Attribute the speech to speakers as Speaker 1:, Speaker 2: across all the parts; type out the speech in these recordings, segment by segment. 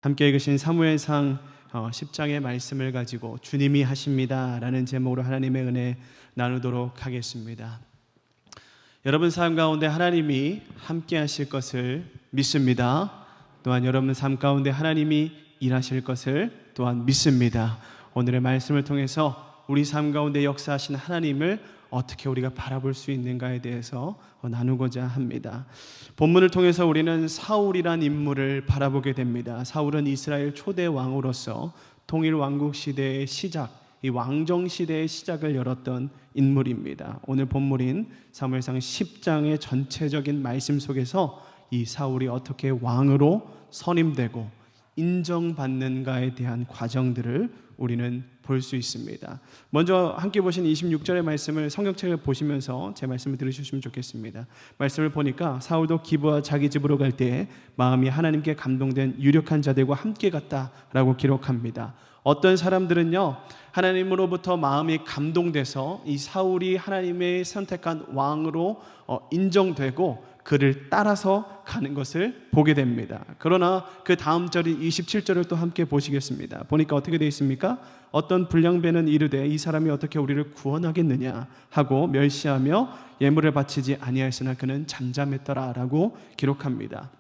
Speaker 1: 함께 읽으신 사무엘상 10장의 말씀을 가지고 주님이 하십니다 라는 제목으로 하나님의 은혜 나누도록 하겠습니다. 여러분 삶 가운데 하나님이 함께 하실 것을 믿습니다. 또한 여러분 삶 가운데 하나님이 일하실 것을 또한 믿습니다. 오늘의 말씀을 통해서 우리 삶 가운데 역사하신 하나님을 어떻게 우리가 바라볼 수 있는가에 대해서 나누고자 합니다. 본문을 통해서 우리는 사울이란 인물을 바라보게 됩니다. 사울은 이스라엘 초대 왕으로서 통일 왕국 시대의 시작, 이 왕정 시대의 시작을 열었던 인물입니다. 오늘 본문인 사무엘상 10장의 전체적인 말씀 속에서 이 사울이 어떻게 왕으로 선임되고 인정받는가에 대한 과정들을 우리는 볼 수 있습니다. 먼저 함께 보신 26절의 말씀을 성경책을 보시면서 제 말씀을 들으셨으면 좋겠습니다. 말씀을 보니까 사울도 기브와 자기 집으로 갈 때 마음이 하나님께 감동된 유력한 자들과 함께 갔다라고 기록합니다. 어떤 사람들은요, 하나님으로부터 마음이 감동돼서 이 사울이 하나님의 선택한 왕으로 인정되고 그를 따라서 가는 것을 보게 됩니다. 그러나 그 다음 절인 27절을 또 함께 보시겠습니다. 보니까 어떻게 되어 있습니까? 어떤 불량배는 이르되 이 사람이 어떻게 우리를 구원하겠느냐 하고 멸시하며 예물을 바치지 아니하였으나 그는 잠잠했더라 라고 기록합니다.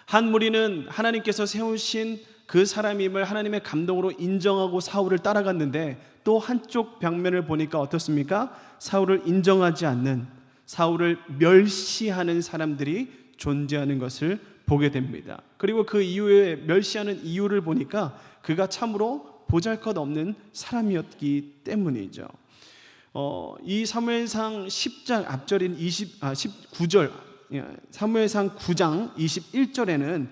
Speaker 1: 한 무리는 하나님께서 세우신 그 사람임을 하나님의 감동으로 인정하고 사울을 따라갔는데, 또 한쪽 벽면을 보니까 어떻습니까? 사울을 인정하지 않는, 사울을 멸시하는 사람들이 존재하는 것을 보게 됩니다. 그리고 그 이후에 멸시하는 이유를 보니까 그가 참으로 보잘것없는 사람이었기 때문이죠. 이 사무엘상 10장 앞절인 19절, 사무엘상 9장 21절에는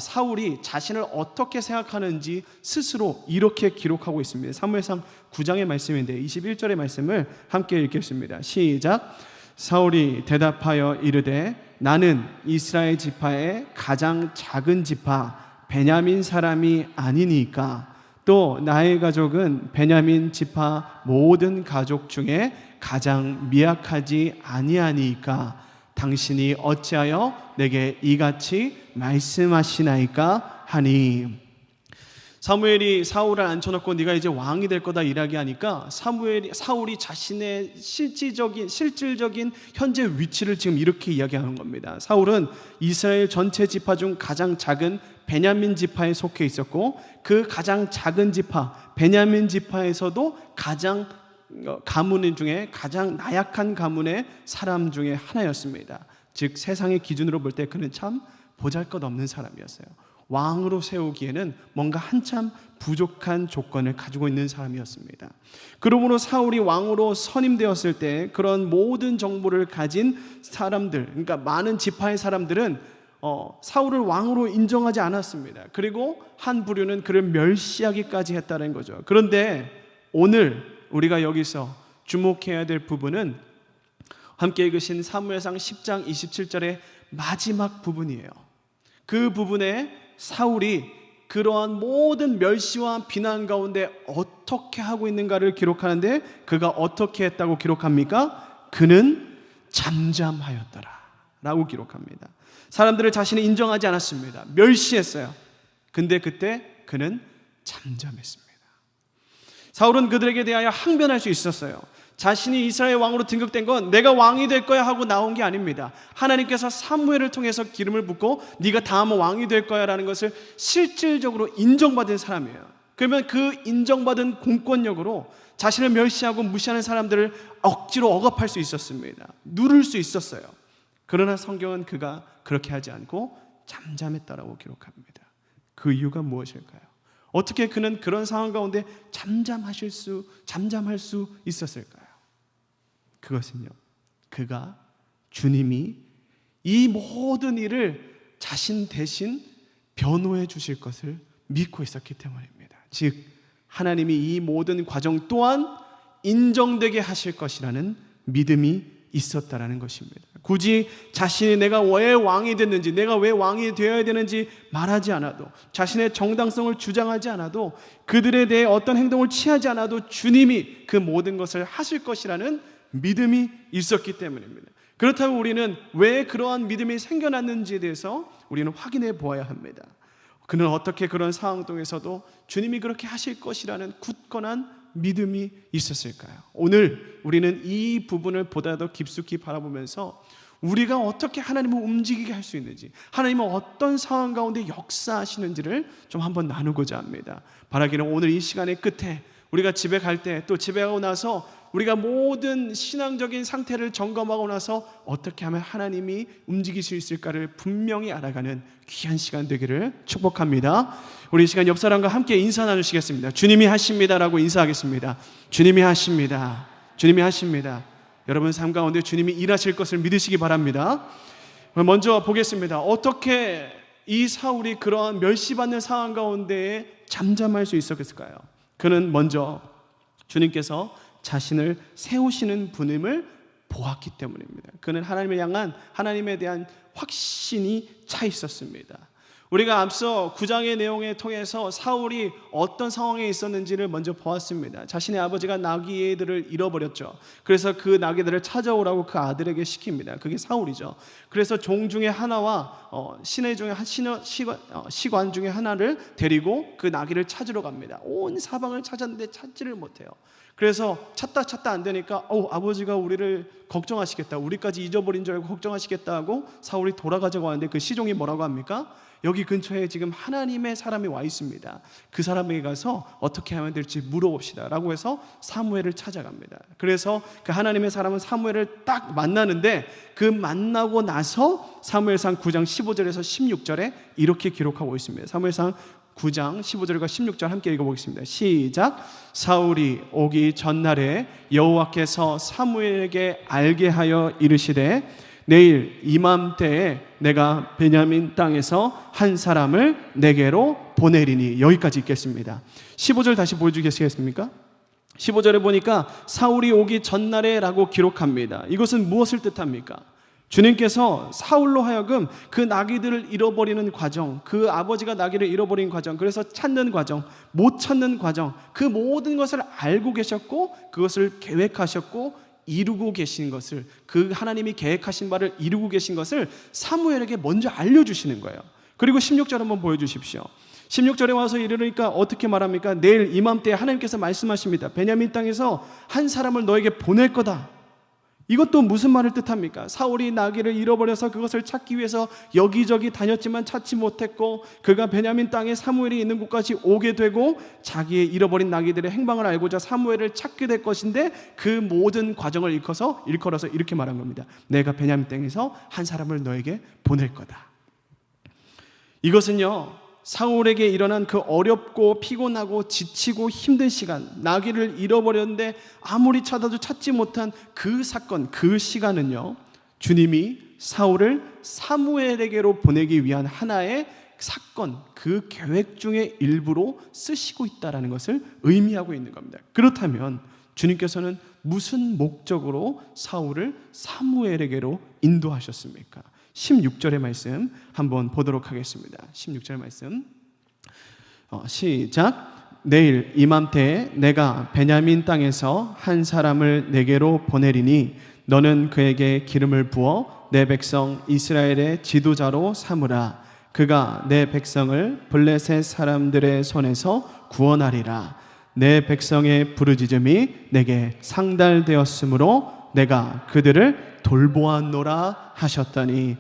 Speaker 1: 사울이 자신을 어떻게 생각하는지 스스로 이렇게 기록하고 있습니다. 사무엘상 9장의 말씀인데 21절의 말씀을 함께 읽겠습니다. 시작. 사울이 대답하여 이르되 나는 이스라엘 지파의 가장 작은 지파 베냐민 사람이 아니니까, 또 나의 가족은 베냐민 지파 모든 가족 중에 가장 미약하지 아니하니까 당신이 어찌하여 내게 이같이 말씀하시나이까 하니. 사무엘이 사울을 앉혀놓고 네가 이제 왕이 될 거다 이야기하니까 사울이 자신의 실질적인 현재 위치를 지금 이렇게 이야기하는 겁니다. 사울은 이스라엘 전체 지파 중 가장 작은 베냐민 지파에 속해 있었고, 그 가장 작은 지파 베냐민 지파에서도 가장 가문 중에 가장 나약한 가문의 사람 중에 하나였습니다. 즉 세상의 기준으로 볼 때 그는 참 보잘것없는 사람이었어요. 왕으로 세우기에는 뭔가 한참 부족한 조건을 가지고 있는 사람이었습니다. 그러므로 사울이 왕으로 선임되었을 때 그런 모든 정보를 가진 사람들, 그러니까 많은 지파의 사람들은 사울을 왕으로 인정하지 않았습니다. 그리고 한 부류는 그를 멸시하기까지 했다는 거죠. 그런데 오늘 우리가 여기서 주목해야 될 부분은 함께 읽으신 사무엘상 10장 27절의 마지막 부분이에요. 그 부분에 사울이 그러한 모든 멸시와 비난 가운데 어떻게 하고 있는가를 기록하는데, 그가 어떻게 했다고 기록합니까? 그는 잠잠하였더라 라고 기록합니다. 사람들을 자신이 인정하지 않았습니다. 멸시했어요. 근데 그때 그는 잠잠했습니다. 사울은 그들에게 대하여 항변할 수 있었어요. 자신이 이스라엘 왕으로 등극된 건 내가 왕이 될 거야 하고 나온 게 아닙니다. 하나님께서 사무엘을 통해서 기름을 붓고 네가 다음은 왕이 될 거야 라는 것을 실질적으로 인정받은 사람이에요. 그러면 그 인정받은 공권력으로 자신을 멸시하고 무시하는 사람들을 억지로 억압할 수 있었습니다. 누를 수 있었어요. 그러나 성경은 그가 그렇게 하지 않고 잠잠했다라고 기록합니다. 그 이유가 무엇일까요? 어떻게 그는 그런 상황 가운데 잠잠할 수 있었을까요? 그것은요, 그가 주님이 이 모든 일을 자신 대신 변호해 주실 것을 믿고 있었기 때문입니다. 즉 하나님이 이 모든 과정 또한 인정되게 하실 것이라는 믿음이 있었다라는 것입니다. 굳이 자신이 내가 왜 왕이 됐는지, 내가 왜 왕이 되어야 되는지 말하지 않아도, 자신의 정당성을 주장하지 않아도, 그들에 대해 어떤 행동을 취하지 않아도 주님이 그 모든 것을 하실 것이라는 믿음이 있었기 때문입니다. 그렇다면 우리는 왜 그러한 믿음이 생겨났는지에 대해서 우리는 확인해 보아야 합니다. 그는 어떻게 그런 상황 속에서도 주님이 그렇게 하실 것이라는 굳건한 믿음이 있었을까요? 오늘 우리는 이 부분을 보다 더 깊숙이 바라보면서 우리가 어떻게 하나님을 움직이게 할 수 있는지, 하나님은 어떤 상황 가운데 역사하시는지를 좀 한번 나누고자 합니다. 바라기는 오늘 이 시간의 끝에 우리가 집에 갈 때, 또 집에 가고 나서 우리가 모든 신앙적인 상태를 점검하고 나서 어떻게 하면 하나님이 움직일 수 있을까를 분명히 알아가는 귀한 시간 되기를 축복합니다. 우리 이 시간 옆 사람과 함께 인사 나누시겠습니다. 주님이 하십니다라고 인사하겠습니다. 주님이 하십니다. 주님이 하십니다. 여러분 삶 가운데 주님이 일하실 것을 믿으시기 바랍니다. 먼저 보겠습니다. 어떻게 이 사울이 그러한 멸시받는 상황 가운데에 잠잠할 수 있었을까요? 그는 먼저 주님께서 자신을 세우시는 분임을 보았기 때문입니다. 그는 하나님을 향한 하나님에 대한 확신이 차 있었습니다. 우리가 앞서 9장의 내용을 통해서 사울이 어떤 상황에 있었는지를 먼저 보았습니다. 자신의 아버지가 나귀들을 잃어버렸죠. 그래서 그 나귀들을 찾아오라고 그 아들에게 시킵니다. 그게 사울이죠. 그래서 종 중에 하나와 시내 중에 시관 중에 하나를 데리고 그 나귀를 찾으러 갑니다. 온 사방을 찾았는데 찾지를 못해요. 그래서 찾다 안 되니까 아버지가 우리를 걱정하시겠다, 우리까지 잊어버린 줄 알고 걱정하시겠다 하고 사울이 돌아가자고 하는데 그 시종이 뭐라고 합니까? 여기 근처에 지금 하나님의 사람이 와 있습니다. 그 사람에게 가서 어떻게 하면 될지 물어봅시다 라고 해서 사무엘을 찾아갑니다. 그래서 그 하나님의 사람은 사무엘을 딱 만나는데 그 만나고 나서 사무엘상 9장 15절에서 16절에 이렇게 기록하고 있습니다. 사무엘상 9장 15절과 16절 함께 읽어보겠습니다. 시작. 사울이 오기 전날에 여호와께서 사무엘에게 알게 하여 이르시되 내일 이맘때에 내가 베냐민 땅에서 한 사람을 내게로 보내리니. 여기까지 읽겠습니다. 15절 다시 보여주시겠습니까? 15절에 보니까 사울이 오기 전날에 라고 기록합니다. 이것은 무엇을 뜻합니까? 주님께서 사울로 하여금 그 나귀들을 잃어버리는 과정, 그 아버지가 나귀를 잃어버린 과정, 그래서 찾는 과정, 못 찾는 과정, 그 모든 것을 알고 계셨고 그것을 계획하셨고 이루고 계신 것을, 그 하나님이 계획하신 바를 이루고 계신 것을 사무엘에게 먼저 알려주시는 거예요. 그리고 16절 한번 보여주십시오. 16절에 와서 이르니까 어떻게 말합니까? 내일 이맘때에 하나님께서 말씀하십니다. 베냐민 땅에서 한 사람을 너에게 보낼 거다. 이것도 무슨 말을 뜻합니까? 사울이 나귀를 잃어버려서 그것을 찾기 위해서 여기저기 다녔지만 찾지 못했고 그가 베냐민 땅에 사무엘이 있는 곳까지 오게 되고 자기의 잃어버린 나귀들의 행방을 알고자 사무엘을 찾게 될 것인데 그 모든 과정을 일컬어서 이렇게 말한 겁니다. 내가 베냐민 땅에서 한 사람을 너에게 보낼 거다. 이것은요, 사울에게 일어난 그 어렵고 피곤하고 지치고 힘든 시간, 나귀를 잃어버렸는데 아무리 찾아도 찾지 못한 그 사건, 그 시간은요, 주님이 사울을 사무엘에게로 보내기 위한 하나의 사건, 그 계획 중의 일부로 쓰시고 있다는 것을 의미하고 있는 겁니다. 그렇다면 주님께서는 무슨 목적으로 사울을 사무엘에게로 인도하셨습니까? 16절의 말씀 한번 보도록 하겠습니다. 16절 말씀 시작. 내일 이맘때에 내가 베냐민 땅에서 한 사람을 내게로 보내리니 너는 그에게 기름을 부어 내 백성 이스라엘의 지도자로 삼으라. 그가 내 백성을 블레셋 사람들의 손에서 구원하리라. 내 백성의 부르짖음이 내게 상달되었으므로 내가 그들을 돌보았노라 하셨더니,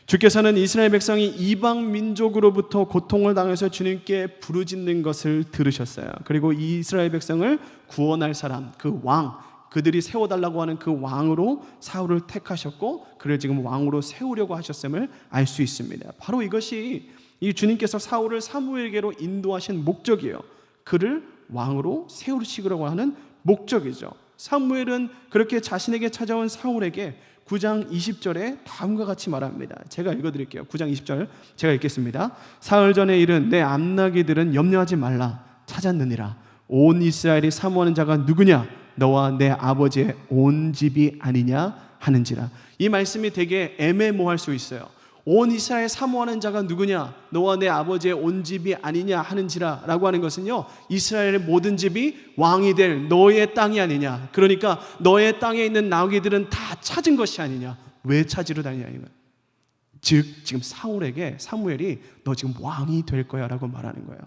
Speaker 1: 주께서는 이스라엘 백성이 이방 민족으로부터 고통을 당해서 주님께 부르짖는 것을 들으셨어요. 그리고 이 이스라엘 백성을 구원할 사람, 그 왕, 그들이 세워달라고 하는 그 왕으로 사울을 택하셨고 그를 지금 왕으로 세우려고 하셨음을 알 수 있습니다. 바로 이것이 이 주님께서 사울을 사무엘에게로 인도하신 목적이에요. 그를 왕으로 세우시려고 하는 목적이죠. 사무엘은 그렇게 자신에게 찾아온 사울에게 9장 20절에 다음과 같이 말합니다. 제가 읽어드릴게요. 9장 20절 제가 읽겠습니다. 사흘 전에 이른 내 암나귀들은 염려하지 말라. 찾았느니라. 온 이스라엘이 사모하는 자가 누구냐? 너와 내 아버지의 온 집이 아니냐 하는지라. 이 말씀이 되게 애매모호할 수 있어요. 온 이스라엘 사모하는 자가 누구냐? 너와 내 아버지의 온 집이 아니냐 하는지라 라고 하는 것은요, 이스라엘의 모든 집이 왕이 될 너의 땅이 아니냐. 그러니까 너의 땅에 있는 나귀들은 다 찾은 것이 아니냐. 왜 찾으러 다니냐. 즉 지금 사무엘이 너 지금 왕이 될 거야 라고 말하는 거예요.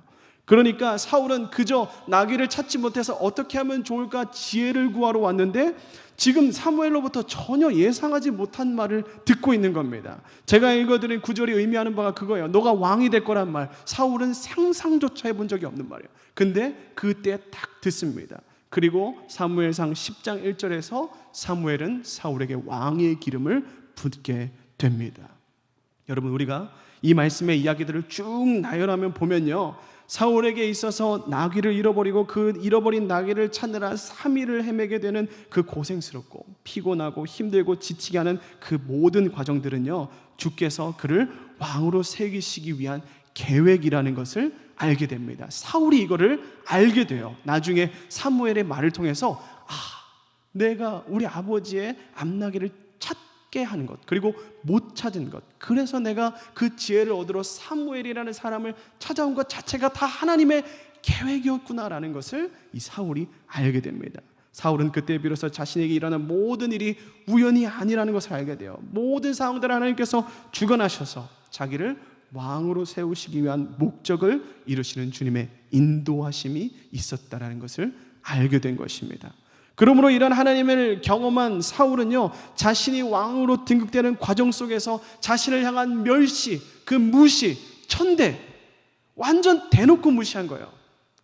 Speaker 1: 그러니까 사울은 그저 나귀를 찾지 못해서 어떻게 하면 좋을까 지혜를 구하러 왔는데 지금 사무엘로부터 전혀 예상하지 못한 말을 듣고 있는 겁니다. 제가 읽어드린 구절이 의미하는 바가 그거예요. 너가 왕이 될 거란 말, 사울은 상상조차 해본 적이 없는 말이에요. 근데 그때 딱 듣습니다. 그리고 사무엘상 10장 1절에서 사무엘은 사울에게 왕의 기름을 붓게 됩니다. 여러분, 우리가 이 말씀의 이야기들을 쭉 나열하면 보면요, 사울에게 있어서 나귀를 잃어버리고 그 잃어버린 나귀를 찾느라 3일을 헤매게 되는 그 고생스럽고 피곤하고 힘들고 지치게 하는 그 모든 과정들은요, 주께서 그를 왕으로 세우시기 위한 계획이라는 것을 알게 됩니다. 사울이 이거를 알게 돼요. 나중에 사무엘의 말을 통해서 내가 우리 아버지의 암나귀를 찾게 하는 것, 그리고 못 찾은 것, 그래서 내가 그 지혜를 얻으러 사무엘이라는 사람을 찾아온 것 자체가 다 하나님의 계획이었구나라는 것을 이 사울이 알게 됩니다. 사울은 그때 비로소 자신에게 일어난 모든 일이 우연이 아니라는 것을 알게 돼요. 모든 상황들을 하나님께서 주관하셔서 자기를 왕으로 세우시기 위한 목적을 이루시는 주님의 인도하심이 있었다라는 것을 알게 된 것입니다. 그러므로 이런 하나님을 경험한 사울은요, 자신이 왕으로 등극되는 과정 속에서 자신을 향한 멸시, 그 무시, 천대, 완전 대놓고 무시한 거예요.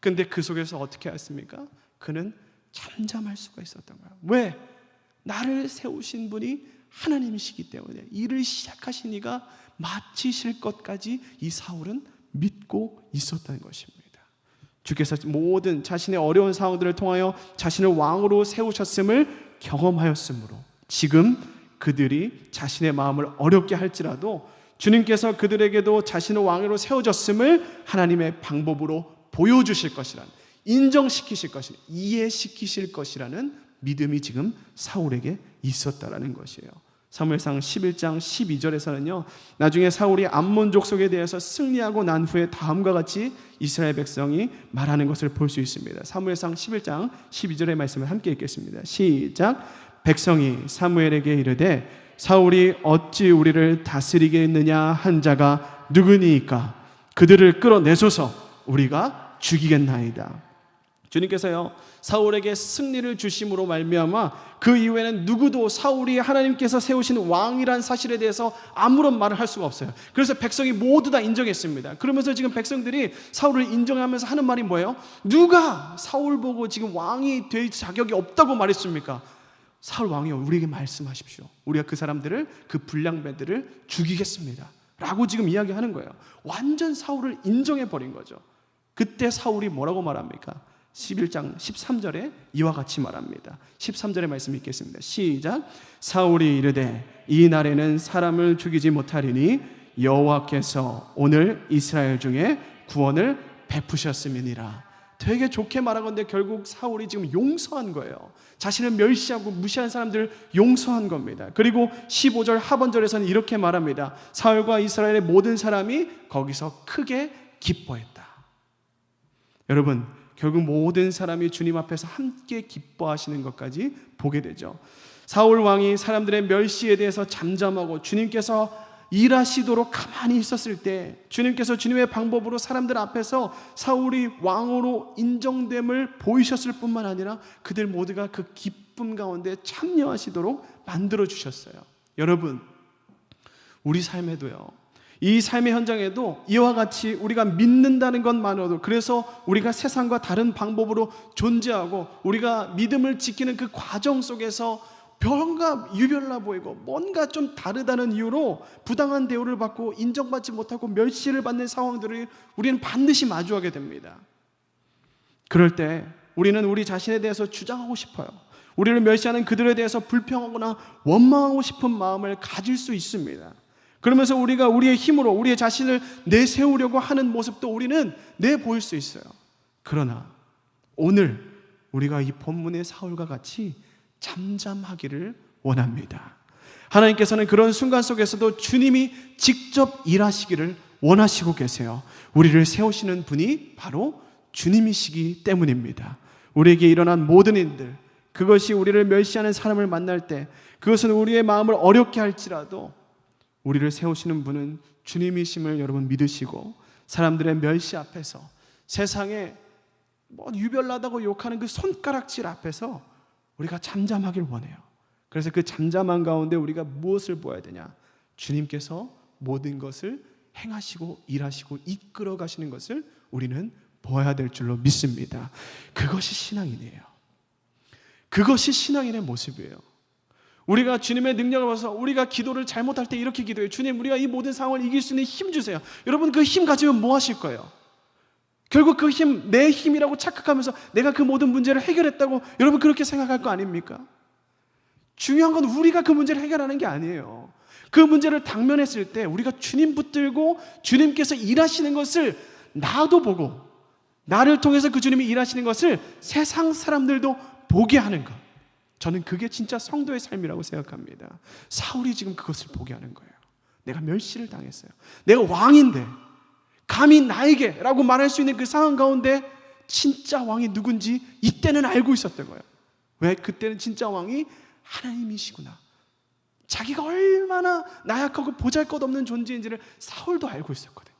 Speaker 1: 근데 그 속에서 어떻게 했습니까? 그는 잠잠할 수가 있었던 거예요. 왜? 나를 세우신 분이 하나님이시기 때문에 일을 시작하신 이가 마치실 것까지 이 사울은 믿고 있었다는 것입니다. 주께서 모든 자신의 어려운 상황들을 통하여 자신을 왕으로 세우셨음을 경험하였으므로 지금 그들이 자신의 마음을 어렵게 할지라도 주님께서 그들에게도 자신을 왕으로 세워졌음을 하나님의 방법으로 보여주실 것이라는, 인정시키실 것이라는, 이해시키실 것이라는 믿음이 지금 사울에게 있었다라는 것이에요. 사무엘상 11장 12절에서는요, 나중에 사울이 암몬 족속에 대해서 승리하고 난 후에 다음과 같이 이스라엘 백성이 말하는 것을 볼 수 있습니다. 사무엘상 11장 12절의 말씀을 함께 읽겠습니다. 시작. 백성이 사무엘에게 이르되 사울이 어찌 우리를 다스리게 했느냐 한 자가 누구니이까? 그들을 끌어내소서 우리가 죽이겠나이다. 주님께서요, 사울에게 승리를 주심으로 말미암아 그 이후에는 누구도 사울이 하나님께서 세우신 왕이란 사실에 대해서 아무런 말을 할 수가 없어요. 그래서 백성이 모두 다 인정했습니다. 그러면서 지금 백성들이 사울을 인정하면서 하는 말이 뭐예요? 누가 사울 보고 지금 왕이 될 자격이 없다고 말했습니까? 사울 왕이요, 우리에게 말씀하십시오. 우리가 그 사람들을, 그 불량배들을 죽이겠습니다 라고 지금 이야기하는 거예요. 완전 사울을 인정해버린 거죠. 그때 사울이 뭐라고 말합니까? 11장 13절에 이와 같이 말합니다. 13절의 말씀 읽겠습니다. 시작. 사울이 이르되 이 날에는 사람을 죽이지 못하리니 여호와께서 오늘 이스라엘 중에 구원을 베푸셨음이니라. 되게 좋게 말한 건데 결국 사울이 지금 용서한 거예요. 자신을 멸시하고 무시한 사람들을 용서한 겁니다. 그리고 15절 하반절에서는 이렇게 말합니다. 사울과 이스라엘의 모든 사람이 거기서 크게 기뻐했다. 여러분, 결국 모든 사람이 주님 앞에서 함께 기뻐하시는 것까지 보게 되죠. 사울 왕이 사람들의 멸시에 대해서 잠잠하고 주님께서 일하시도록 가만히 있었을 때 주님께서 주님의 방법으로 사람들 앞에서 사울이 왕으로 인정됨을 보이셨을 뿐만 아니라 그들 모두가 그 기쁨 가운데 참여하시도록 만들어주셨어요. 여러분, 우리 삶에도요, 이 삶의 현장에도 이와 같이 우리가 믿는다는 것만으로도, 그래서 우리가 세상과 다른 방법으로 존재하고 우리가 믿음을 지키는 그 과정 속에서 뭔가 유별나 보이고 뭔가 좀 다르다는 이유로 부당한 대우를 받고 인정받지 못하고 멸시를 받는 상황들을 우리는 반드시 마주하게 됩니다. 그럴 때 우리는 우리 자신에 대해서 주장하고 싶어요. 우리를 멸시하는 그들에 대해서 불평하거나 원망하고 싶은 마음을 가질 수 있습니다. 그러면서 우리가 우리의 힘으로 우리의 자신을 내세우려고 하는 모습도 우리는 내보일 수 있어요. 그러나 오늘 우리가 이 본문의 사울과 같이 잠잠하기를 원합니다. 하나님께서는 그런 순간 속에서도 주님이 직접 일하시기를 원하시고 계세요. 우리를 세우시는 분이 바로 주님이시기 때문입니다. 우리에게 일어난 모든 일들, 그것이 우리를 멸시하는 사람을 만날 때, 그것은 우리의 마음을 어렵게 할지라도 우리를 세우시는 분은 주님이심을 여러분 믿으시고 사람들의 멸시 앞에서 세상에 유별나다고 욕하는 그 손가락질 앞에서 우리가 잠잠하길 원해요. 그래서 그 잠잠한 가운데 우리가 무엇을 보아야 되냐? 주님께서 모든 것을 행하시고 일하시고 이끌어 가시는 것을 우리는 보아야 될 줄로 믿습니다. 그것이 신앙인이에요. 그것이 신앙인의 모습이에요. 우리가 주님의 능력을 봐서 우리가 기도를 잘못할 때 이렇게 기도해요. 주님, 우리가 이 모든 상황을 이길 수 있는 힘 주세요. 여러분, 그 힘 가지면 뭐 하실 거예요? 결국 그 힘, 내 힘이라고 착각하면서 내가 그 모든 문제를 해결했다고 여러분 그렇게 생각할 거 아닙니까? 중요한 건 우리가 그 문제를 해결하는 게 아니에요. 그 문제를 당면했을 때 우리가 주님 붙들고 주님께서 일하시는 것을 나도 보고 나를 통해서 그 주님이 일하시는 것을 세상 사람들도 보게 하는 것. 저는 그게 진짜 성도의 삶이라고 생각합니다. 사울이 지금 그것을 보게 하는 거예요. 내가 멸시를 당했어요. 내가 왕인데 감히 나에게 라고 말할 수 있는 그 상황 가운데 진짜 왕이 누군지 이때는 알고 있었던 거예요. 왜? 그때는 진짜 왕이 하나님이시구나. 자기가 얼마나 나약하고 보잘것없는 존재인지를 사울도 알고 있었거든요.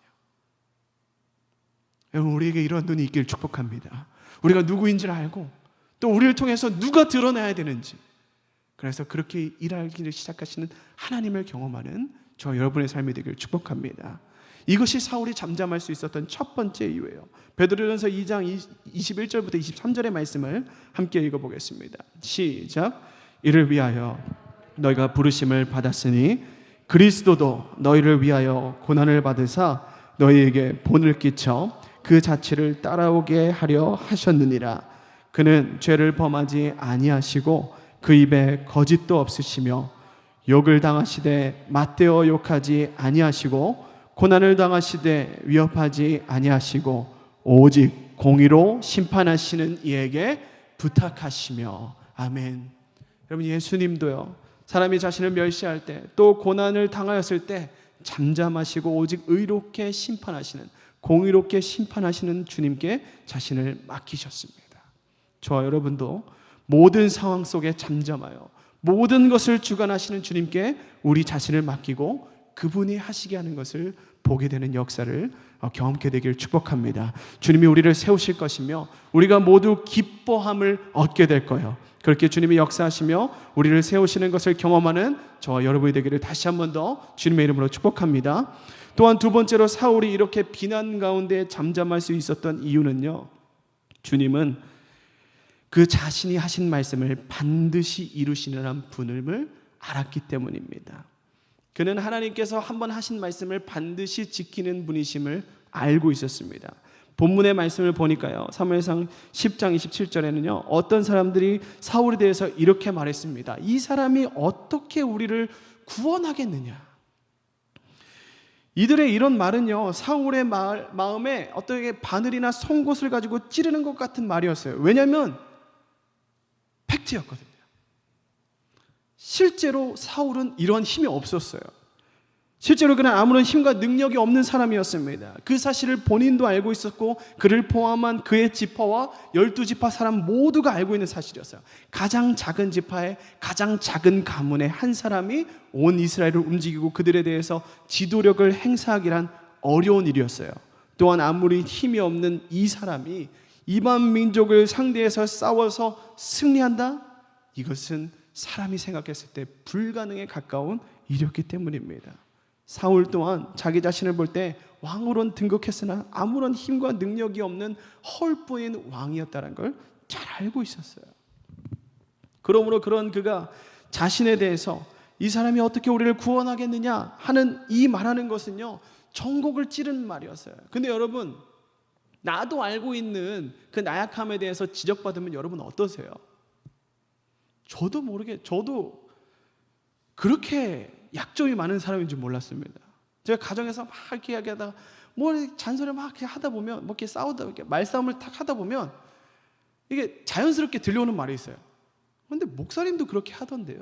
Speaker 1: 여러분, 우리에게 이런 눈이 있기를 축복합니다. 우리가 누구인지를 알고 또 우리를 통해서 누가 드러나야 되는지, 그래서 그렇게 일하기를 시작하시는 하나님을 경험하는 저와 여러분의 삶이 되기를 축복합니다. 이것이 사울이 잠잠할 수 있었던 첫 번째 이유예요. 베드로전서 2장 21절부터 23절의 말씀을 함께 읽어보겠습니다. 시작. 이를 위하여 너희가 부르심을 받았으니 그리스도도 너희를 위하여 고난을 받으사 너희에게 본을 끼쳐 그 자취를 따라오게 하려 하셨느니라. 그는 죄를 범하지 아니하시고 그 입에 거짓도 없으시며 욕을 당하시되 맞대어 욕하지 아니하시고 고난을 당하시되 위협하지 아니하시고 오직 공의로 심판하시는 이에게 부탁하시며. 아멘. 여러분, 예수님도요, 사람이 자신을 멸시할 때 또 고난을 당하였을 때 잠잠하시고 오직 의롭게 심판하시는, 공의롭게 심판하시는 주님께 자신을 맡기셨습니다. 저와 여러분도 모든 상황 속에 잠잠하여 모든 것을 주관하시는 주님께 우리 자신을 맡기고 그분이 하시게 하는 것을 보게 되는 역사를 경험케 되길 축복합니다. 주님이 우리를 세우실 것이며 우리가 모두 기뻐함을 얻게 될 거예요. 그렇게 주님이 역사하시며 우리를 세우시는 것을 경험하는 저와 여러분이 되기를 다시 한 번 더 주님의 이름으로 축복합니다. 또한 두 번째로 사울이 이렇게 비난 가운데 잠잠할 수 있었던 이유는요, 주님은 그 자신이 하신 말씀을 반드시 이루시는 분임을 알았기 때문입니다. 그는 하나님께서 한번 하신 말씀을 반드시 지키는 분이심을 알고 있었습니다. 본문의 말씀을 보니까요, 사무엘상 10장 27절에는요 어떤 사람들이 사울에 대해서 이렇게 말했습니다. 이 사람이 어떻게 우리를 구원하겠느냐. 이들의 이런 말은요, 사울의 마음에 어떻게 바늘이나 송곳을 가지고 찌르는 것 같은 말이었어요. 왜냐하면 팩트였거든요. 실제로 사울은 이런 힘이 없었어요. 실제로 그는 아무런 힘과 능력이 없는 사람이었습니다. 그 사실을 본인도 알고 있었고 그를 포함한 그의 지파와 12지파 사람 모두가 알고 있는 사실이었어요. 가장 작은 지파의 가장 작은 가문의 한 사람이 온 이스라엘을 움직이고 그들에 대해서 지도력을 행사하기란 어려운 일이었어요. 또한 아무리 힘이 없는 이 사람이 이방 민족을 상대해서 싸워서 승리한다? 이것은 사람이 생각했을 때 불가능에 가까운 일이었기 때문입니다. 사울 또한 자기 자신을 볼 때 왕으로는 등극했으나 아무런 힘과 능력이 없는 헐뿐인 왕이었다는 걸 잘 알고 있었어요. 그러므로 그런 그가 자신에 대해서 이 사람이 어떻게 우리를 구원하겠느냐 하는 이 말하는 것은요, 전곡을 찌르는 말이었어요. 근데 여러분, 나도 알고 있는 그 나약함에 대해서 지적받으면 여러분 어떠세요? 저도 모르게 저도 그렇게 약점이 많은 사람인 줄 몰랐습니다. 제가 가정에서 막 이렇게 이야기하다가 잔소리 막 이렇게 하다 보면 이렇게 싸우다 이렇게 말싸움을 탁 하다 보면 이게 자연스럽게 들려오는 말이 있어요. 그런데 목사님도 그렇게 하던데요.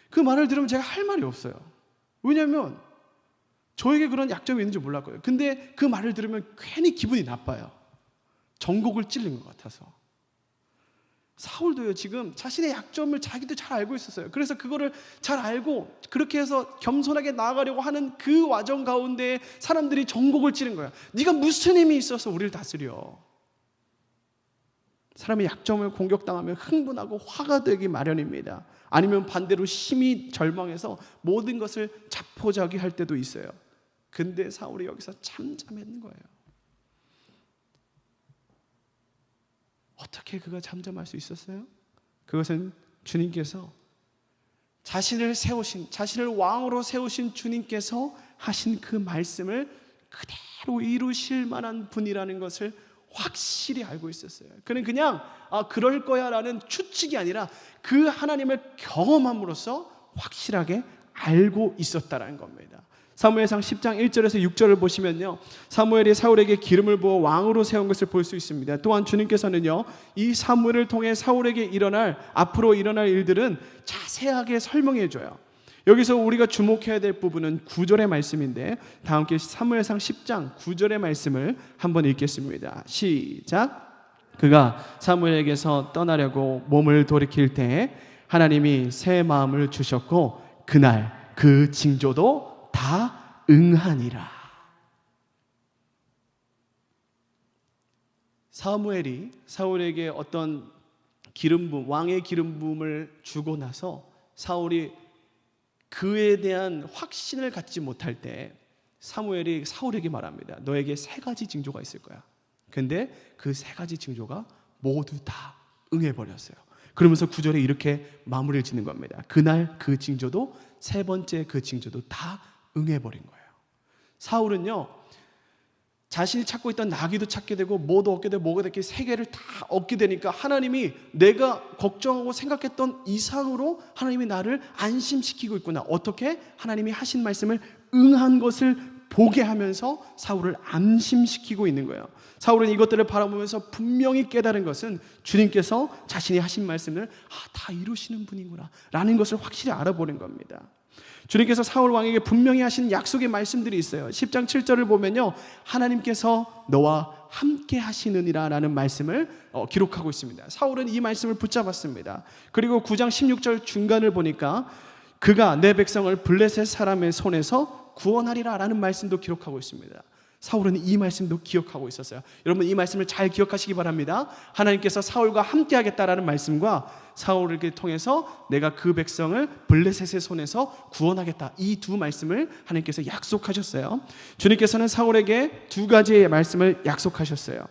Speaker 1: 그 말을 들으면 제가 할 말이 없어요. 왜냐하면 저에게 그런 약점이 있는 줄 몰랐고요. 근데 그 말을 들으면 괜히 기분이 나빠요. 전곡을 찔린 것 같아서. 사울도요, 지금 자신의 약점을 자기도 잘 알고 있었어요. 그래서 그거를 잘 알고 그렇게 해서 겸손하게 나아가려고 하는 그 와정 가운데 사람들이 전곡을 찌른 거야. 네가 무슨 힘이 있어서 우리를 다스려? 사람의 약점을 공격당하면 흥분하고 화가 되기 마련입니다. 아니면 반대로 힘이 절망해서 모든 것을 자포자기할 때도 있어요. 근데 사울이 여기서 잠잠했는 거예요. 어떻게 그가 잠잠할 수 있었어요? 그것은 주님께서 자신을 왕으로 세우신 주님께서 하신 그 말씀을 그대로 이루실 만한 분이라는 것을 확실히 알고 있었어요. 그는 그냥 그럴 거야 라는 추측이 아니라 그 하나님을 경험함으로써 확실하게 알고 있었다는 겁니다. 사무엘상 10장 1절에서 6절을 보시면요, 사무엘이 사울에게 기름을 부어 왕으로 세운 것을 볼 수 있습니다. 또한 주님께서는요, 이 사무엘을 통해 사울에게 앞으로 일어날 일들은 자세하게 설명해 줘요. 여기서 우리가 주목해야 될 부분은 9절의 말씀인데, 다 함께 사무엘상 10장 9절의 말씀을 한번 읽겠습니다. 시작. 그가 사무엘에게서 떠나려고 몸을 돌이킬 때에 하나님이 새 마음을 주셨고 그날 그 징조도 다 응하니라. 사무엘이 사울에게 어떤 왕의 기름 부음을 주고 나서 사울이 그에 대한 확신을 갖지 못할 때 사무엘이 사울에게 말합니다. 너에게 3가지 징조가 있을 거야. 근데 그 3가지 징조가 모두 다 응해버렸어요. 그러면서 9절에 이렇게 마무리를 짓는 겁니다. 그날 그 징조도 3번째 그 징조도 다 응해버린 거예요. 사울은요, 자신이 찾고 있던 나귀도 찾게 되고 뭐도 얻게 되고 뭐가 되게 3개를 다 얻게 되니까 하나님이 내가 걱정하고 생각했던 이상으로 하나님이 나를 안심시키고 있구나. 어떻게? 하나님이 하신 말씀을 응한 것을 보게 하면서 사울을 안심시키고 있는 거예요. 사울은 이것들을 바라보면서 분명히 깨달은 것은 주님께서 자신이 하신 말씀을 다 이루시는 분이구나 라는 것을 확실히 알아보는 겁니다. 주님께서 사울 왕에게 분명히 하신 약속의 말씀들이 있어요. 10장 7절을 보면요, 하나님께서 너와 함께 하시느니라 라는 말씀을 기록하고 있습니다. 사울은 이 말씀을 붙잡았습니다. 그리고 9장 16절 중간을 보니까 그가 내 백성을 블레셋 사람의 손에서 구원하리라 라는 말씀도 기록하고 있습니다. 사울은 이 말씀도 기억하고 있었어요. 여러분, 이 말씀을 잘 기억하시기 바랍니다. 하나님께서 사울과 함께 하겠다라는 말씀과 사울을 통해서 내가 그 백성을 블레셋의 손에서 구원하겠다, 이 두 말씀을 하나님께서 약속하셨어요. 주님께서는 사울에게 2가지의 말씀을 약속하셨어요.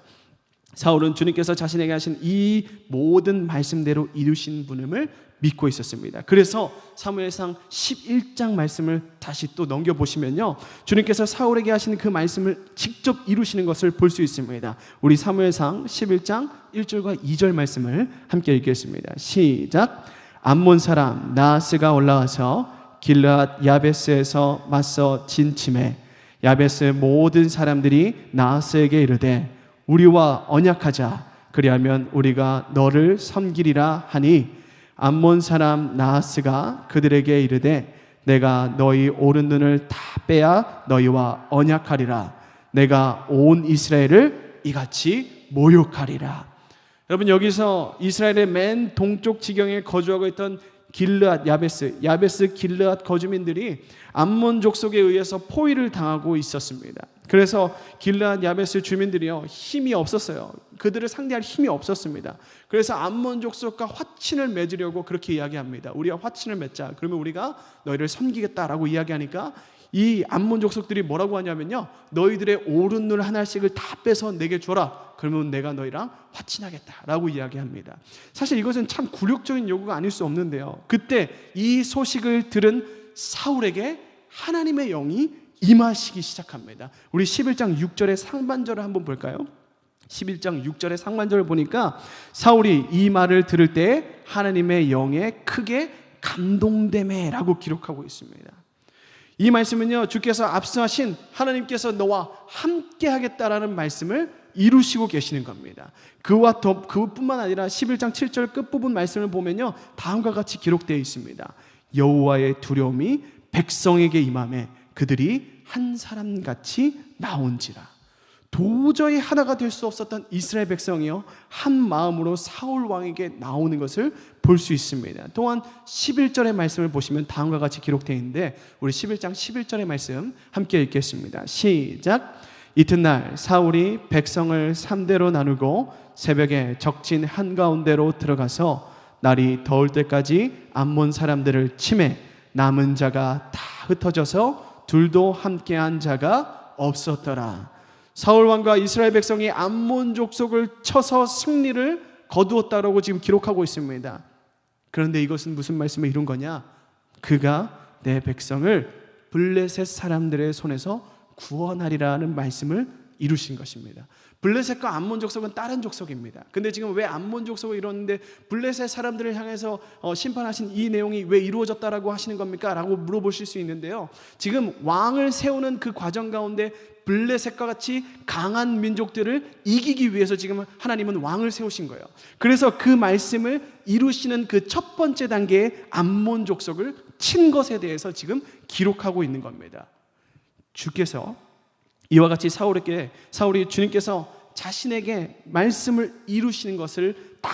Speaker 1: 사울은 주님께서 자신에게 하신 이 모든 말씀대로 이루신 분임을 믿고 있었습니다. 그래서 사무엘상 11장 말씀을 다시 또 넘겨보시면요, 주님께서 사울에게 하신 그 말씀을 직접 이루시는 것을 볼 수 있습니다. 우리 사무엘상 11장 1절과 2절 말씀을 함께 읽겠습니다. 시작. 암몬 사람 나하스가 올라와서 길르앗 야베스에서 맞서 진침해 야베스 모든 사람들이 나하스에게 이르되 우리와 언약하자. 그리하면 우리가 너를 섬기리라 하니 암몬 사람 나하스가 그들에게 이르되 내가 너희 오른눈을 다 빼야 너희와 언약하리라. 내가 온 이스라엘을 이같이 모욕하리라. 여러분, 여기서 이스라엘의 맨 동쪽 지경에 거주하고 있던 길르앗 야베스 길르앗 거주민들이 암몬 족속에 의해서 포위를 당하고 있었습니다. 그래서 길르앗 야베스 주민들이요, 힘이 없었어요. 그들을 상대할 힘이 없었습니다. 그래서 암몬 족속과 화친을 맺으려고 그렇게 이야기합니다. 우리가 화친을 맺자. 그러면 우리가 너희를 섬기겠다라고 이야기하니까 이 암몬 족속들이 뭐라고 하냐면요, 너희들의 오른눈 하나씩을 다 빼서 내게 줘라. 그러면 내가 너희랑 화친하겠다라고 이야기합니다. 사실 이것은 참 굴욕적인 요구가 아닐 수 없는데요, 그때 이 소식을 들은 사울에게 하나님의 영이 임하시기 시작합니다. 우리 11장 6절의 상반절을 한번 볼까요? 11장 6절의 상반절을 보니까 사울이 이 말을 들을 때 하나님의 영에 크게 감동되매라고 기록하고 있습니다. 이 말씀은요, 주께서 앞서하신 하나님께서 너와 함께 하겠다라는 말씀을 이루시고 계시는 겁니다. 그뿐만 아니라 11장 7절 끝부분 말씀을 보면요, 다음과 같이 기록되어 있습니다. 여호와의 두려움이 백성에게 임하매 그들이 한 사람같이 나온지라. 도저히 하나가 될 수 없었던 이스라엘 백성이요 한 마음으로 사울 왕에게 나오는 것을 볼 수 있습니다. 또한 11절의 말씀을 보시면 다음과 같이 기록되어 있는데 우리 11장 11절의 말씀 함께 읽겠습니다. 시작. 이튿날 사울이 백성을 3대로 나누고 새벽에 적진 한가운데로 들어가서 날이 더울 때까지 암몬 사람들을 치매 남은 자가 다 흩어져서 둘도 함께한 자가 없었더라. 사울 왕과 이스라엘 백성이 암몬 족속을 쳐서 승리를 거두었다라고 지금 기록하고 있습니다. 그런데 이것은 무슨 말씀을 이룬 거냐? 그가 내 백성을 블레셋 사람들의 손에서 구원하리라는 말씀을 이루신 것입니다. 블레셋과 암몬 족속은 다른 족속입니다. 근데 지금 왜 암몬 족속을 이뤘는데 블레셋 사람들을 향해서 심판하신 이 내용이 왜 이루어졌다라고 하시는 겁니까? 라고 물어보실 수 있는데요, 지금 왕을 세우는 그 과정 가운데 블레셋과 같이 강한 민족들을 이기기 위해서 지금 하나님은 왕을 세우신 거예요. 그래서 그 말씀을 이루시는 그 첫 번째 단계의 암몬 족속을 친 것에 대해서 지금 기록하고 있는 겁니다. 주께서 이와 같이 사울이 주님께서 자신에게 말씀을 이루시는 것을 다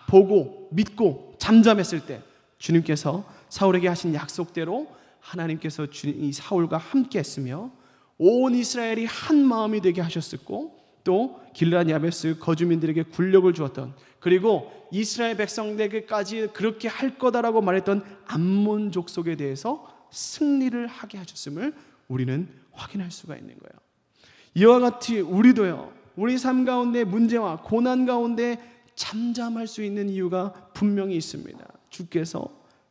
Speaker 1: 보고 믿고 잠잠했을 때 주님께서 사울에게 하신 약속대로 하나님께서 이 사울과 함께 했으며 온 이스라엘이 한 마음이 되게 하셨었고, 또 길르앗 야베스 거주민들에게 굴력을 주었던, 그리고 이스라엘 백성들에게까지 그렇게 할 거다라고 말했던 암몬 족속에 대해서 승리를 하게 하셨음을 우리는 확인할 수가 있는 거예요. 이와 같이 우리도요, 우리 삶 가운데 문제와 고난 가운데 잠잠할 수 있는 이유가 분명히 있습니다. 주께서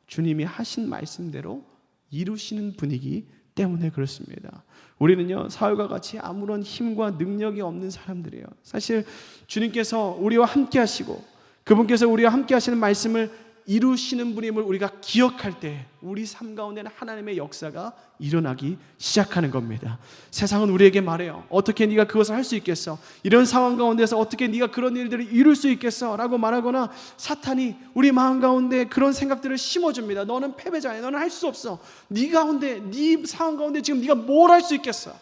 Speaker 1: 주님이 하신 말씀대로 이루시는 분이기 때문에 그렇습니다. 우리는요, 사울과 같이 아무런 힘과 능력이 없는 사람들이에요. 사실 주님께서 우리와 함께 하시고 그분께서 우리와 함께 하시는 말씀을 이루시는 분임을 우리가 기억할 때 우리 삶 가운데는 하나님의 역사가 일어나기 시작하는 겁니다. 세상은 우리에게 말해요. 어떻게 네가 그것을 할 수 있겠어? 이런 상황 가운데서 어떻게 네가 그런 일들을 이룰 수 있겠어? 라고 말하거나 사탄이 우리 마음 가운데 그런 생각들을 심어줍니다. 너는 패배자야. 너는 할 수 없어. 네 가운데, 네 상황 가운데 지금 네가 뭘 할 수 있겠어?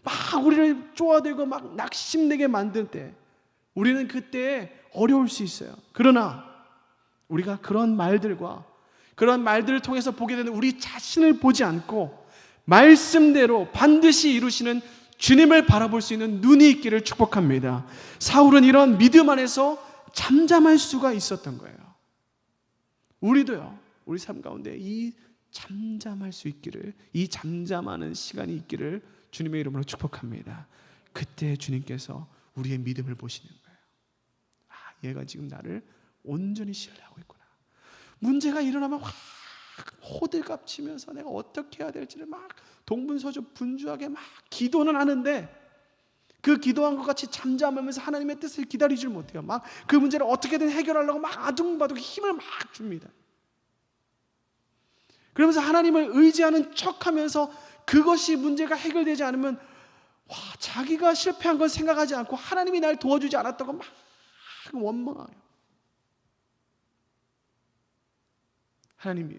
Speaker 1: 막 우리를 쪼아들고 막 낙심되게 만들 때 우리는 그때 어려울 수 있어요. 그러나 우리가 그런 말들을 통해서 보게 되는 우리 자신을 보지 않고 말씀대로 반드시 이루시는 주님을 바라볼 수 있는 눈이 있기를 축복합니다. 사울은 이런 믿음 안에서 잠잠할 수가 있었던 거예요. 우리도요, 우리 삶 가운데 이 잠잠할 수 있기를, 이 잠잠하는 시간이 있기를 주님의 이름으로 축복합니다. 그때 주님께서 우리의 믿음을 보시는 거예요. 얘가 지금 나를 온전히 신뢰하고 있구나. 문제가 일어나면 확 호들갑 치면서 내가 어떻게 해야 될지를 막 동분서주 분주하게 막 기도는 하는데 그 기도한 것 같이 잠잠하면서 하나님의 뜻을 기다리질 못해요. 막 그 문제를 어떻게든 해결하려고 막 아둥바둥 힘을 막 줍니다. 그러면서 하나님을 의지하는 척하면서 그것이 문제가 해결되지 않으면 자기가 실패한 걸 생각하지 않고 하나님이 날 도와주지 않았다고 막 원망해요. 하나님이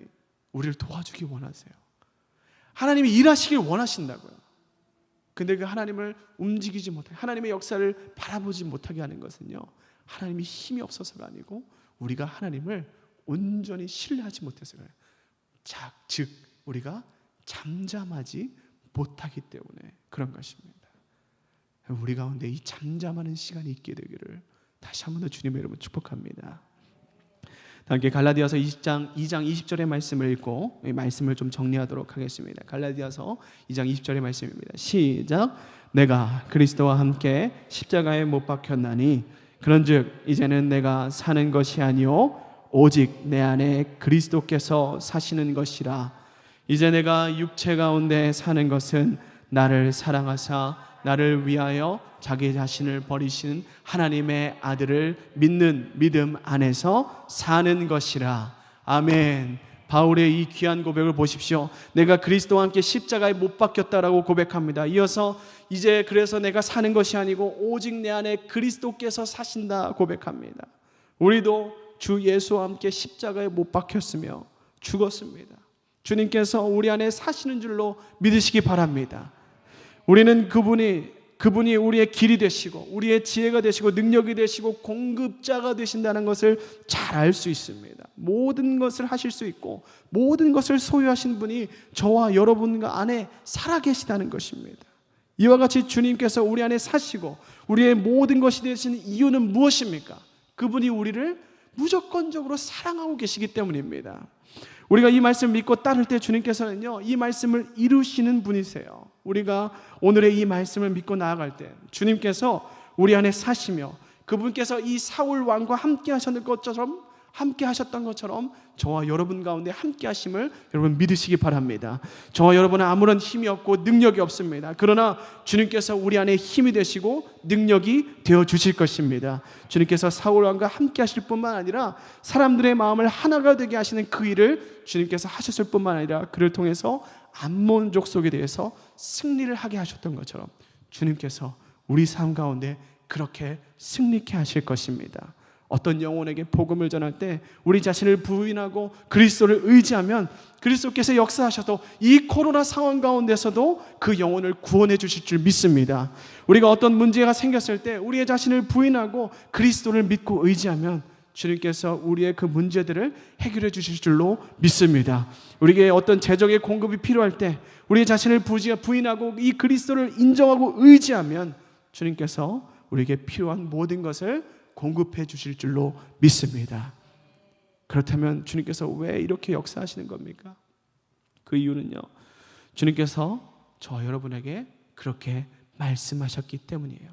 Speaker 1: 우리를 도와주기 원하세요. 하나님이 일하시길 원하신다고요. 근데 그 하나님을 움직이지 못하게, 하나님의 역사를 바라보지 못하게 하는 것은요, 하나님이 힘이 없어서가 아니고 우리가 하나님을 온전히 신뢰하지 못해서 그래요. 즉 우리가 잠잠하지 못하기 때문에 그런 것입니다. 우리 가운데 이 잠잠하는 시간이 있게 되기를 다시 한 번 더 주님의 이름으로 축복합니다. 함께 갈라디아서 2장 20절의 말씀을 읽고 이 말씀을 좀 정리하도록 하겠습니다. 갈라디아서 2장 20절의 말씀입니다. 시작. 내가 그리스도와 함께 십자가에 못 박혔나니 그런즉 이제는 내가 사는 것이 아니요 오직 내 안에 그리스도께서 사시는 것이라. 이제 내가 육체 가운데 사는 것은 나를 사랑하사 나를 위하여 자기 자신을 버리신 하나님의 아들을 믿는 믿음 안에서 사는 것이라. 아멘. 바울의 이 귀한 고백을 보십시오. 내가 그리스도와 함께 십자가에 못 박혔다라고 고백합니다. 이어서 이제 그래서 내가 사는 것이 아니고 오직 내 안에 그리스도께서 사신다 고백합니다. 우리도 주 예수와 함께 십자가에 못 박혔으며 죽었습니다. 주님께서 우리 안에 사시는 줄로 믿으시기 바랍니다. 우리는 그분이 그분이 우리의 길이 되시고 우리의 지혜가 되시고 능력이 되시고 공급자가 되신다는 것을 잘 알 수 있습니다. 모든 것을 하실 수 있고 모든 것을 소유하신 분이 저와 여러분과 안에 살아계시다는 것입니다. 이와 같이 주님께서 우리 안에 사시고 우리의 모든 것이 되시는 이유는 무엇입니까? 그분이 우리를 무조건적으로 사랑하고 계시기 때문입니다. 우리가 이 말씀을 믿고 따를 때 주님께서는요, 이 말씀을 이루시는 분이세요. 우리가 오늘의 이 말씀을 믿고 나아갈 때 주님께서 우리 안에 사시며 그분께서 이 사울 왕과 함께 하셨던 것처럼 저와 여러분 가운데 함께 하심을 여러분 믿으시기 바랍니다. 저와 여러분은 아무런 힘이 없고 능력이 없습니다. 그러나 주님께서 우리 안에 힘이 되시고 능력이 되어 주실 것입니다. 주님께서 사울 왕과 함께 하실 뿐만 아니라 사람들의 마음을 하나가 되게 하시는 그 일을 주님께서 하셨을 뿐만 아니라 그를 통해서 암몬 족속에 대해서 승리를 하게 하셨던 것처럼 주님께서 우리 삶 가운데 그렇게 승리케 하실 것입니다. 어떤 영혼에게 복음을 전할 때 우리 자신을 부인하고 그리스도를 의지하면 그리스도께서 역사하셔도 이 코로나 상황 가운데서도 그 영혼을 구원해 주실 줄 믿습니다. 우리가 어떤 문제가 생겼을 때 우리의 자신을 부인하고 그리스도를 믿고 의지하면 주님께서 우리의 그 문제들을 해결해 주실 줄로 믿습니다. 우리에게 어떤 재정의 공급이 필요할 때 우리의 자신을 부인하고 이 그리스도를 인정하고 의지하면 주님께서 우리에게 필요한 모든 것을 공급해 주실 줄로 믿습니다. 그렇다면 주님께서 왜 이렇게 역사하시는 겁니까? 그 이유는요, 주님께서 저 여러분에게 그렇게 말씀하셨기 때문이에요.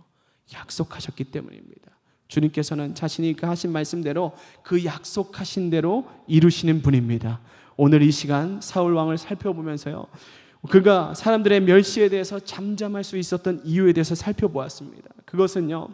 Speaker 1: 약속하셨기 때문입니다. 주님께서는 자신이 그 하신 말씀대로 그 약속하신 대로 이루시는 분입니다. 오늘 이 시간 사울 왕을 살펴보면서요, 그가 사람들의 멸시에 대해서 잠잠할 수 있었던 이유에 대해서 살펴보았습니다. 그것은요,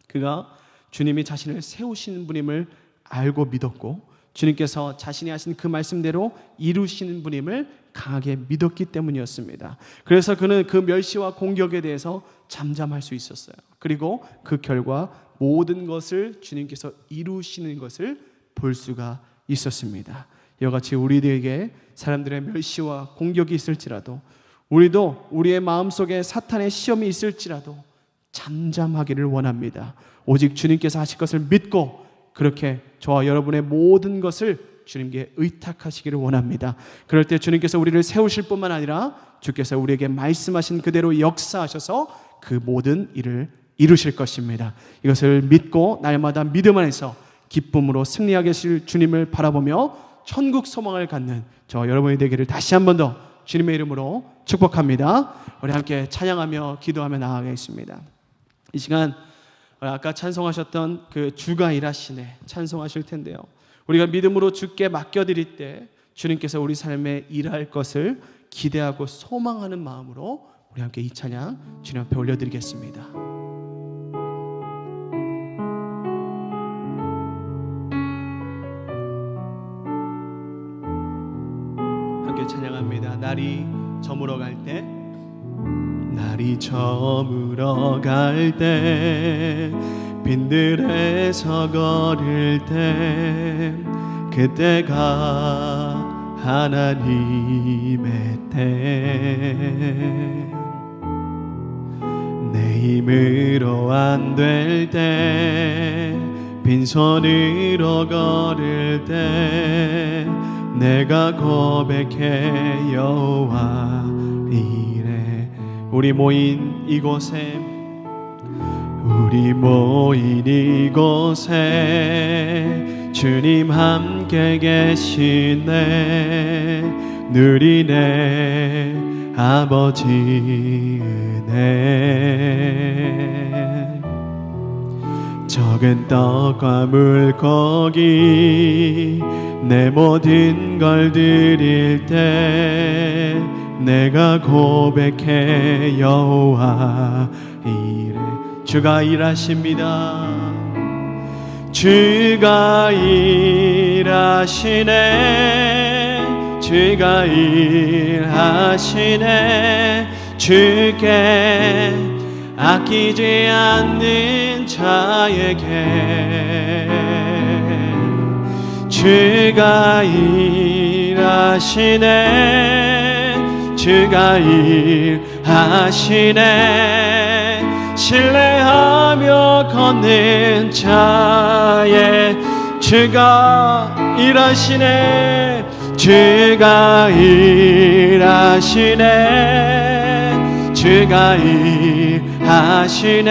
Speaker 1: 그가 주님이 자신을 세우시는 분임을 알고 믿었고 주님께서 자신이 하신 그 말씀대로 이루시는 분임을 강하게 믿었기 때문이었습니다. 그래서 그는 그 멸시와 공격에 대해서 잠잠할 수 있었어요. 그리고 그 결과 모든 것을 주님께서 이루시는 것을 볼 수가 있었습니다. 이와 같이 우리들에게 사람들의 멸시와 공격이 있을지라도 우리도 우리의 마음속에 사탄의 시험이 있을지라도 잠잠하기를 원합니다. 오직 주님께서 하실 것을 믿고 그렇게 저와 여러분의 모든 것을 주님께 의탁하시기를 원합니다. 그럴 때 주님께서 우리를 세우실 뿐만 아니라 주께서 우리에게 말씀하신 그대로 역사하셔서 그 모든 일을 이루실 것입니다. 이것을 믿고 날마다 믿음 안에서 기쁨으로 승리하게 하실 주님을 바라보며 천국 소망을 갖는 저 여러분이 되기를 다시 한 번 더 주님의 이름으로 축복합니다. 우리 함께 찬양하며 기도하며 나아가겠습니다. 이 시간 아까 찬송하셨던 그 주가 일하시네 찬송하실 텐데요, 우리가 믿음으로 주께 맡겨드릴 때 주님께서 우리 삶에 일할 것을 기대하고 소망하는 마음으로 우리 함께 이 찬양 주님 앞에 올려드리겠습니다. 함께 찬양합니다. 날이 저물어 갈 때, 날이 저물어 갈 때, 빈들에서 걸을 때, 그때가 하나님의 때. 내 힘으로 안 될 때, 빈손으로 걸을 때, 내가 고백해 여호와 이래. 우리 모인 이곳에 주님 함께 계시네. 누리네 아버지 은혜. 적은 떡과 물고기 내 모든 걸 드릴 때, 내가 고백해 여호와 이래. 주가 일하십니다. 주가 일하시네. 주가 일하시네. 주께 아끼지 않는 자에게 주가 일하시네. 주가 일하시네. 신뢰하며 걷는 자의 주가 일하시네. 주가 일하시네. 주가 일하시네.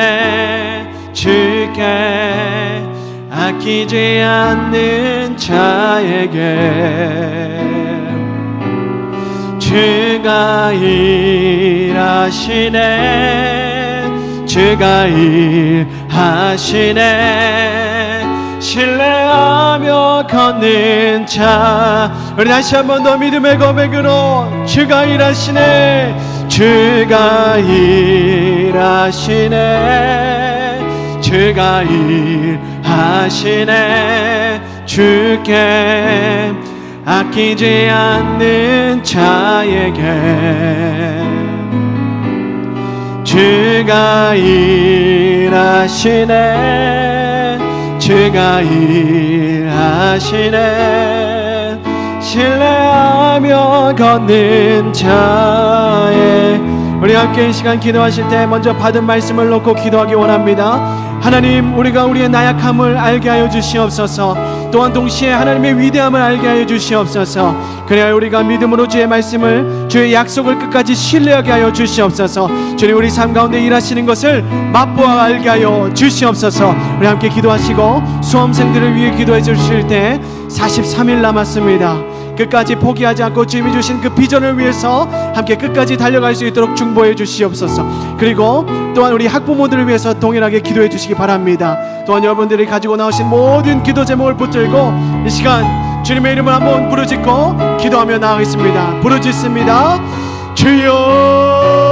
Speaker 1: 주께 아끼지 않는 자에게 주가 일하시네. 주가 일하시네. 신뢰하며 걷는 자, 우리 다시 한 번 더 믿음의 고백으로 주가 일하시네. 주가 일하시네. 주가 일하시네. 주께 아끼지 않는 자에게 주가 일하시네. 주가 일하시네. 신뢰하며 걷는 자의, 우리 함께 이 시간 기도하실 때 먼저 받은 말씀을 놓고 기도하기 원합니다. 하나님, 우리가 우리의 나약함을 알게 하여 주시옵소서. 또한 동시에 하나님의 위대함을 알게 하여 주시옵소서. 그래야 우리가 믿음으로 주의 말씀을, 주의 약속을 끝까지 신뢰하게 하여 주시옵소서. 주님, 우리 삶 가운데 일하시는 것을 맛보아 알게 하여 주시옵소서. 우리 함께 기도하시고 수험생들을 위해 기도해 주실 때 43일 남았습니다. 끝까지 포기하지 않고 주님이 주신 그 비전을 위해서 함께 끝까지 달려갈 수 있도록 중보해 주시옵소서. 그리고 또한 우리 학부모들을 위해서 동일하게 기도해 주시기 바랍니다. 또한 여러분들이 가지고 나오신 모든 기도 제목을 붙들고 이 시간 주님의 이름을 한번 부르짖고 기도하며 나아가겠습니다. 부르짖습니다. 주여